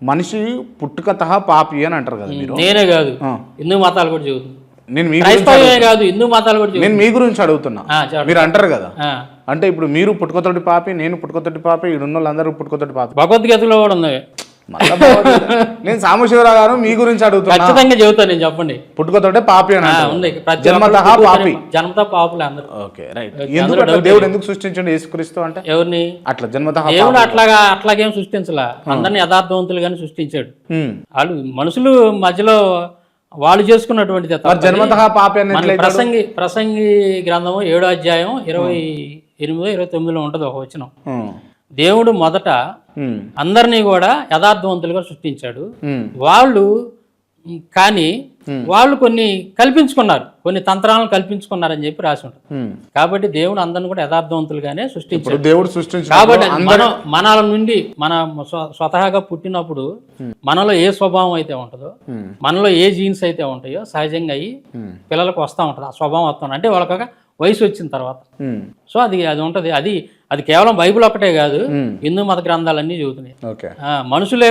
మనిషి పుట్టుకతః పాపి అని అంటారు కదా మీరు. నేనే కాదు, హిందూ మతాలు కూడా చెబుతుంది. నేను మీ క్రైస్తవమే కాదు, హిందూ మతాలు కూడా నేను మీ గురించి అడుగుతున్నా. మీరు అంటారు కదా, అంటే ఇప్పుడు మీరు పుట్టుకతోటి పాపి, నేను పుట్టుకతోటి పాపి, ఈడున్న వాళ్ళందరూ పుట్టుకతోటి పాపి. భగవద్గీతలో కూడా ఉంది. నేను సాంబశివరావు గారు మీ గురించి అడుగుతున్నా. ఖచ్చితంగా చెబుతాను, నేను చెప్పండి. పుట్టుకతోటే పాపి అని ఉంది, జన్మతః పాపి. జన్మత పాపులే అందరూ. Okay, right. ఎందుకు దేవుడు ఎందుకు సృష్టించండి యేసుక్రీస్తు అంటే? ఎవరిని అట్లా జన్మతః దేవుడు అట్లాగేం సృష్టించలా, అందరినీ యథార్థవంతులుగానే సృష్టించాడు. వాళ్ళు మనుషులు మధ్యలో వాళ్ళు చేసుకున్నటువంటిది. జన్మతః పాపి అని ప్రసంగి గ్రంథము 7వ అధ్యాయం 28, 29 ఉంటది ఒక వచనం. దేవుడు మొదట అందరినీ కూడా యథార్థవంతులుగా సృష్టించాడు. వాళ్ళు కొన్ని కల్పించుకున్నారు, కొన్ని తంత్రాలను కల్పించుకున్నారని చెప్పి రాసి ఉంటుంది. కాబట్టి దేవుడు అందరిని కూడా యథార్థవంతులుగానే సృష్టించాడు. దేవుడు సృష్టించాడు. కాబట్టి మనల నుండి మన స్వతహాగా పుట్టినప్పుడు మనలో ఏ స్వభావం అయితే ఉంటుందో, మనలో ఏ జీన్స్ అయితే ఉంటాయో సహజంగా అయ్యి పిల్లలకు వస్తూ ఉంటుంది. ఆ స్వభావం వస్తుంది అంటే వాళ్ళకి వయసు వచ్చిన తర్వాత. సో అది ఉంటుంది. అది కేవలం బైబిల్ ఒక్కటే కాదు, హిందూ మత గ్రంథాలన్నీ చెబుతున్నాయి. మనుషులే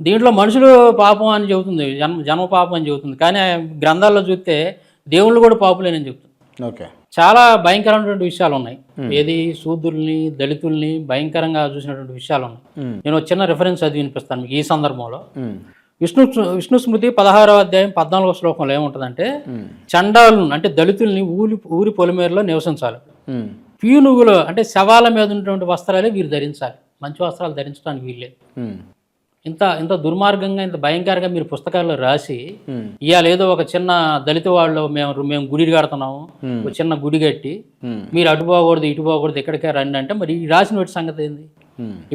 దీంట్లో మనుషులు పాపం అని చెబుతుంది, జన్మ పాపం అని చెబుతుంది. కానీ ఆ గ్రంథాల్లో చూస్తే దేవుళ్ళు కూడా పాపులేనని చెబుతుంది. చాలా భయంకరమైనటువంటి విషయాలు ఉన్నాయి. ఏది శూద్రుల్ని, దళితుల్ని భయంకరంగా చూసినటువంటి విషయాలు ఉన్నాయి. నేను ఒక చిన్న రిఫరెన్స్ అది వినిపిస్తాను మీకు ఈ సందర్భంలో. విష్ణు స్మృతి 16వ అధ్యాయం 14వ శ్లోకంలో ఏముంటుందంటే, చండాలను అంటే దళితుల్ని ఊరి పొలిమేరలో నివసించాలి. పీనుగులు అంటే శవాల మీద ఉన్నటువంటి వస్త్రాలే వీరు ధరించాలి, మంచి వస్త్రాలు ధరించడానికి వీళ్ళే. ఇంత దుర్మార్గంగా, ఇంత భయంకరంగా మీరు పుస్తకాల్లో రాసి ఇవాళ ఏదో ఒక చిన్న దళిత వాళ్ళు మేము గుడి కడుతున్నాము, ఒక చిన్న గుడి కట్టి మీరు అటు పోకూడదు ఇటు పోకూడదు ఎక్కడికే రండి అంటే, మరి ఈ రాసిన వాటి సంగతి ఏంది?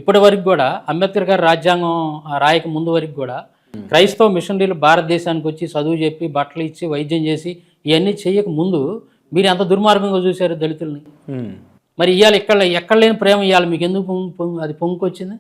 ఇప్పటి వరకు కూడా అంబేద్కర్ గారు రాజ్యాంగం రాయక ముందు వరకు కూడా క్రైస్తవ మిషనరీలు భారతదేశానికి వచ్చి చదువు చెప్పి బట్టలు ఇచ్చి వైద్యం చేసి ఇవన్నీ చేయక ముందు మీరు ఎంత దుర్మార్గంగా చూశారు దళితుల్ని. మరి ఇవాళ ఎక్కడ లేని ప్రేమ ఇవాళ మీకు ఎందుకు అది పొంగుకొచ్చింది?